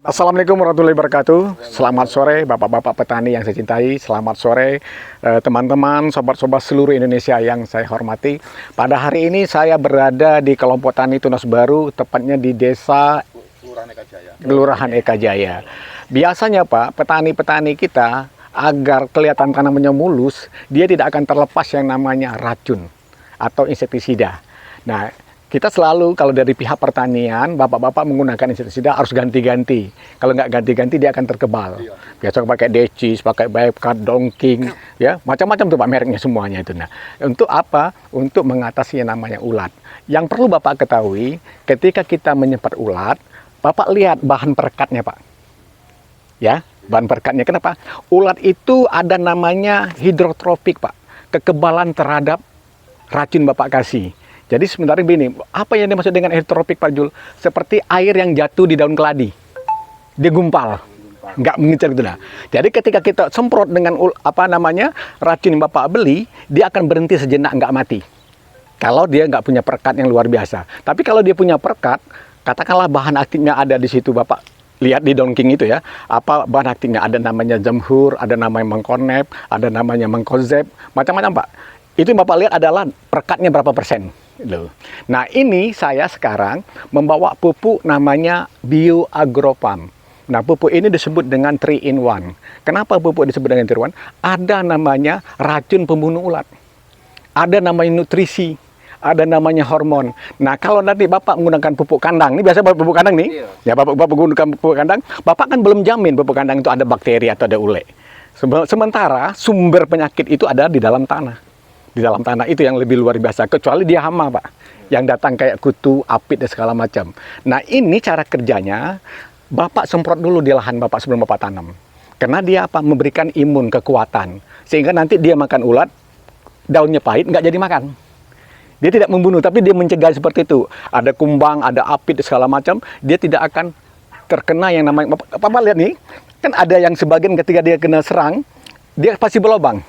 Assalamualaikum warahmatullahi wabarakatuh. Selamat sore Bapak-Bapak petani yang saya cintai. Selamat sore teman-teman, sobat-sobat seluruh Indonesia yang saya hormati. Pada hari ini saya berada di kelompok tani Tunas Baru, tepatnya di desa Kelurahan Eka Jaya. Biasanya Pak, petani-petani kita agar kelihatan tanamannya mulus, dia tidak akan terlepas yang namanya racun atau insektisida. Nah, kita selalu kalau dari pihak pertanian, bapak-bapak menggunakan insektisida harus ganti-ganti. Kalau nggak ganti-ganti dia akan terkebal. Biasa pakai Decis, pakai Bayepkat, Dongking, ya macam-macam tuh Pak mereknya semuanya itu. Nah, untuk apa? Untuk mengatasi yang namanya ulat. Yang perlu Bapak ketahui, ketika kita menyemprot ulat, Bapak lihat bahan perekatnya Pak. Ya, bahan perekatnya kenapa? Ulat itu ada namanya hidrotropik Pak. Kekebalan terhadap racun Bapak kasih. Jadi sebenarnya begini, apa yang dimaksud dengan hidrotropik Pak Jul? Seperti air yang jatuh di daun keladi. Dia gumpal, nggak mengincar gitu lah. Jadi ketika kita semprot dengan racun yang Bapak beli, dia akan berhenti sejenak, nggak mati. Kalau dia nggak punya perekat yang luar biasa. Tapi kalau dia punya perekat, katakanlah bahan aktifnya ada di situ Bapak lihat di Dongking itu ya, apa bahan aktifnya, ada namanya jamhur, ada namanya mengkonep, ada namanya mengkozeb, macam-macam Pak. Itu yang Bapak lihat adalah perekatnya berapa persen. Nah ini saya sekarang membawa pupuk namanya Bioagrofarm. Nah pupuk ini disebut dengan 3-in-1. Kenapa pupuk disebut dengan 3-in-1? Ada namanya racun pembunuh ulat, ada namanya nutrisi, ada namanya hormon. Nah kalau nanti Bapak menggunakan pupuk kandang, ini biasa pupuk kandang nih, ya Bapak menggunakan pupuk kandang, Bapak kan belum jamin pupuk kandang itu ada bakteri atau ada ule. Sementara sumber penyakit itu ada di dalam tanah. Di dalam tanah itu yang lebih luar biasa, kecuali dia hama Pak, yang datang kayak kutu, apit dan segala macam. Nah ini cara kerjanya, Bapak semprot dulu di lahan Bapak sebelum Bapak tanam, karena dia apa, memberikan imun, kekuatan, sehingga nanti dia makan ulat, daunnya pahit, nggak jadi makan. Dia tidak membunuh, tapi dia mencegah seperti itu. Ada kumbang, ada apit segala macam, dia tidak akan terkena yang namanya, Bapak lihat nih, kan ada yang sebagian ketika dia kena serang, dia pasti berlobang.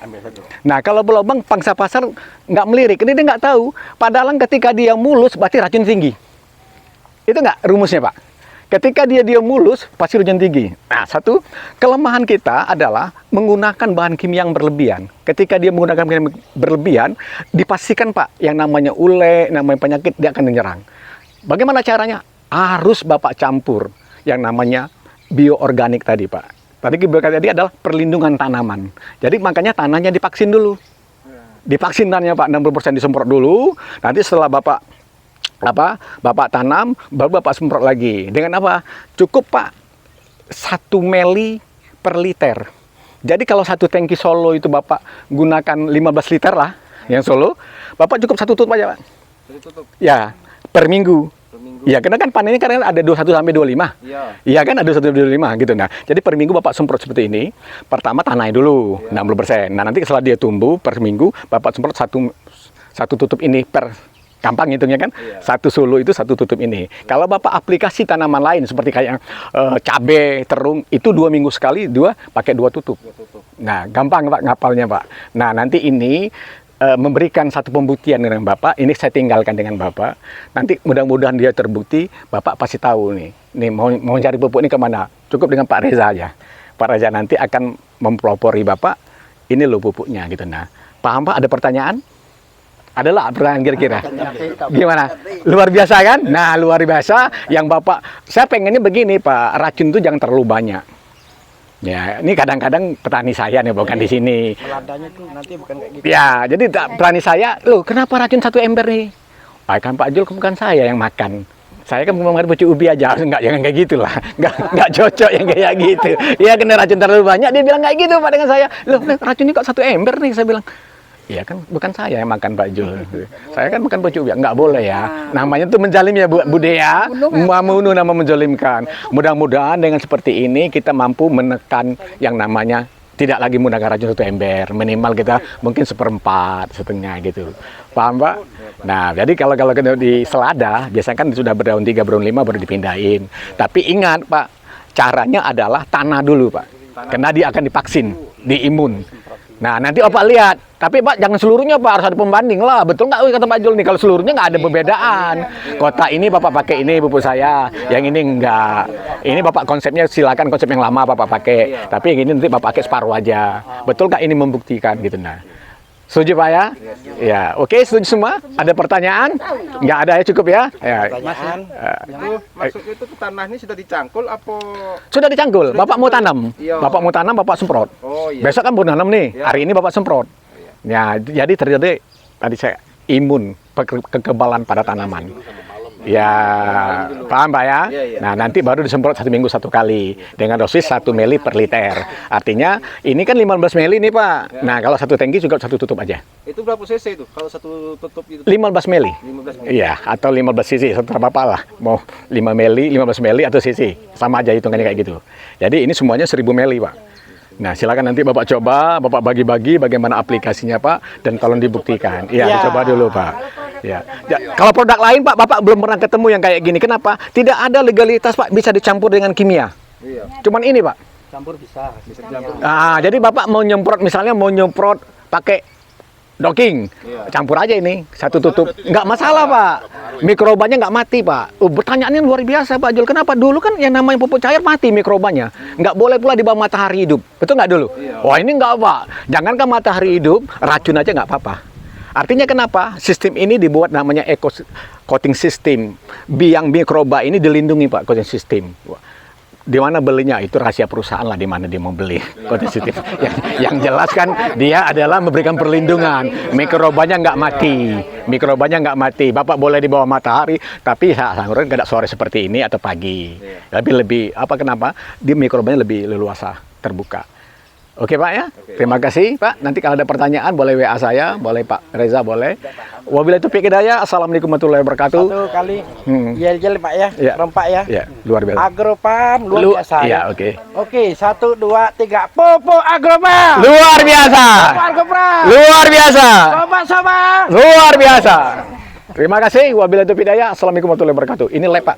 Nah kalau berlobang pangsa pasar nggak melirik, ini dia nggak tahu. Padahal ketika dia mulus berarti racun tinggi. Itu nggak rumusnya Pak? Ketika dia mulus pasti racun tinggi. Nah satu kelemahan kita adalah menggunakan bahan kimia yang berlebihan. Ketika dia menggunakan kimia berlebihan, dipastikan Pak yang namanya ule, namanya penyakit dia akan menyerang. Bagaimana caranya? Harus Bapak campur yang namanya bioorganik tadi Pak. Tadi tadi adalah perlindungan tanaman. Jadi makanya tanahnya divaksin dulu. Divaksin tanahnya Pak, 60% disemprot dulu. Nanti setelah Bapak tanam, baru Bapak semprot lagi. Dengan apa? Cukup Pak 1 ml per liter. Jadi kalau satu tangki Solo itu Bapak gunakan 15 liter lah, yang Solo, Bapak cukup 1 tutup aja Pak. 1 tutup? Ya, per minggu. Ya, karena kan panennya kan ada 21 sampai 25. Iya kan ada 21 sampai 25 gitu. Nah, jadi per minggu Bapak semprot seperti ini. Pertama tanahnya dulu 60%. Nah, nanti setelah dia tumbuh per minggu Bapak semprot satu tutup ini per, gampang hitungnya kan. Satu solo itu 1 tutup ini. Kalau Bapak aplikasi tanaman lain seperti kayak cabai, terung, itu 2 minggu sekali, pakai 2 tutup. Nah, gampang Pak ngapalnya Pak. Nah, nanti ini memberikan satu pembuktian dengan Bapak, ini saya tinggalkan dengan Bapak. Nanti mudah-mudahan dia terbukti, Bapak pasti tahu nih mau cari pupuk ini kemana. Cukup dengan Pak Reza aja. Pak Reza nanti akan mempelopori Bapak, ini loh pupuknya gitu. Nah, paham Pak? Ada pertanyaan? Adalah pertanyaan kira-kira? Gimana? Luar biasa kan? Nah, luar biasa. Yang Bapak, saya pengennya begini Pak, racun itu jangan terlalu banyak. Ya, ini kadang-kadang petani saya nih, bukan di sini. Peladanya tuh nanti bukan kayak gitu. Ya, jadi petani saya, loh kenapa racun 1 ember nih? Kan Pak Jul, bukan saya yang makan. Saya kan memakan pucuk ubi aja, enggak, jangan kayak gitulah. Enggak cocok yang kayak gitu. Ya kena racun terlalu banyak, dia bilang kayak gitu Pak dengan saya. Loh, racun ini kok 1 ember nih, saya bilang. Iya kan, bukan saya yang makan Pak Jul. Saya kan makan pucuk ubi, enggak boleh ya. Namanya tuh menjalim ya Bu Dea, membunuh nama menjalimkan. Mudah-mudahan dengan seperti ini kita mampu menekan yang namanya tidak lagi menggunakan racun 1 ember, minimal kita mungkin 1/4, setengah gitu. Paham Pak? Nah, jadi kalau di selada, biasanya kan sudah berdaun 3, berdaun 5 baru dipindahin. Tapi ingat Pak, caranya adalah tanah dulu Pak. Karena dia akan divaksin, diimun. Nah, nanti Bapak lihat. Tapi Pak, jangan seluruhnya Pak, harus ada pembanding lah. Betul nggak kata Pak Jul nih? Kalau seluruhnya nggak ada perbedaan. Kotak ini Bapak pakai ini pupuk saya, yang ini enggak. Ini Bapak konsepnya silakan konsep yang lama Bapak pakai. Tapi yang ini nanti Bapak pakai separuh aja. Betul nggak ini membuktikan gitu nah. Setuju Pak ya? Ya, oke, setuju semua? Ada pertanyaan? Nggak ada ya, cukup ya? Ya. Pertanyaan. Itu maksudnya itu tanah ini sudah dicangkul apa? Sudah dicangkul, Bapak mau tanam. Iya. Bapak mau tanam, Bapak semprot. Oh iya. Besok kan mau nanam nih, Iya. hari ini Bapak semprot. Ya, jadi terjadi tadi saya imun kekebalan pada tanaman. Ya, paham Pak ya? Iya, iya. Nah, nanti baru disemprot 1 minggu 1 kali dengan dosis 1 mili per liter. Artinya ini kan 15 mili nih Pak. Nah, kalau 1 tangki juga 1 tutup aja. Itu berapa cc itu? Kalau satu tutup itu 15 mili. 15 mili. Iya, atau 15 cc, terserah Bapak lah. Mau 5 mili, 15 mili atau cc. Sama aja hitungannya kayak gitu. Jadi ini semuanya 1000 mili Pak. Nah, silakan nanti Bapak coba, Bapak bagi-bagi bagaimana aplikasinya Pak, dan tolong dibuktikan. Iya, Ya. dicoba dulu Pak. Ya. Kalau produk lain Pak, Bapak belum pernah ketemu yang kayak gini. Kenapa? Tidak ada legalitas Pak, bisa dicampur dengan kimia. Iya. Cuman ini Pak. Campur bisa. Nah, jadi Bapak mau nyemprot, misalnya mau nyemprot pakai docking, campur aja ini, 1 tutup. Nggak masalah Pak. Mikrobanya nggak mati Pak. Pertanyaannya luar biasa Pak Jul. Kenapa? Dulu kan yang namanya pupuk cair mati mikrobanya. Nggak boleh pula di bawah matahari hidup. Betul nggak dulu? Wah ini nggak Pak. Jangankan matahari hidup, racun aja nggak apa-apa. Artinya kenapa? Sistem ini dibuat namanya eco coating system. Biang mikroba ini dilindungi Pak, coating system. Di mana belinya itu rahasia perusahaan lah, di mana dia mau beli coating system. Yang jelas kan dia adalah memberikan perlindungan. Mikrobanya nggak mati. Mikrobanya nggak mati. Bapak boleh di bawah matahari, tapi saluran nggak ada sore seperti ini atau pagi. Lebih apa kenapa? Dia mikrobanya lebih leluasa terbuka. Oke Pak ya, terima kasih Pak. Nanti kalau ada pertanyaan boleh WA saya, boleh Pak Reza, boleh. Wabillahi taufiq hidayah. Assalamualaikum warahmatullahi wabarakatuh. 1 kali yel-yel Pak ya, Iya. rempak ya. Ya, luar biasa. Agropam luar biasa. Iya, oke. Oke, 1, 2, 3. Pupuk Agropam. Luar biasa. Pupuk Agropam. Luar biasa. Sobat-sobat. Luar biasa. Terima kasih. Wabillahi taufiq hidayah. Assalamualaikum warahmatullahi wabarakatuh. Ini lab Pak.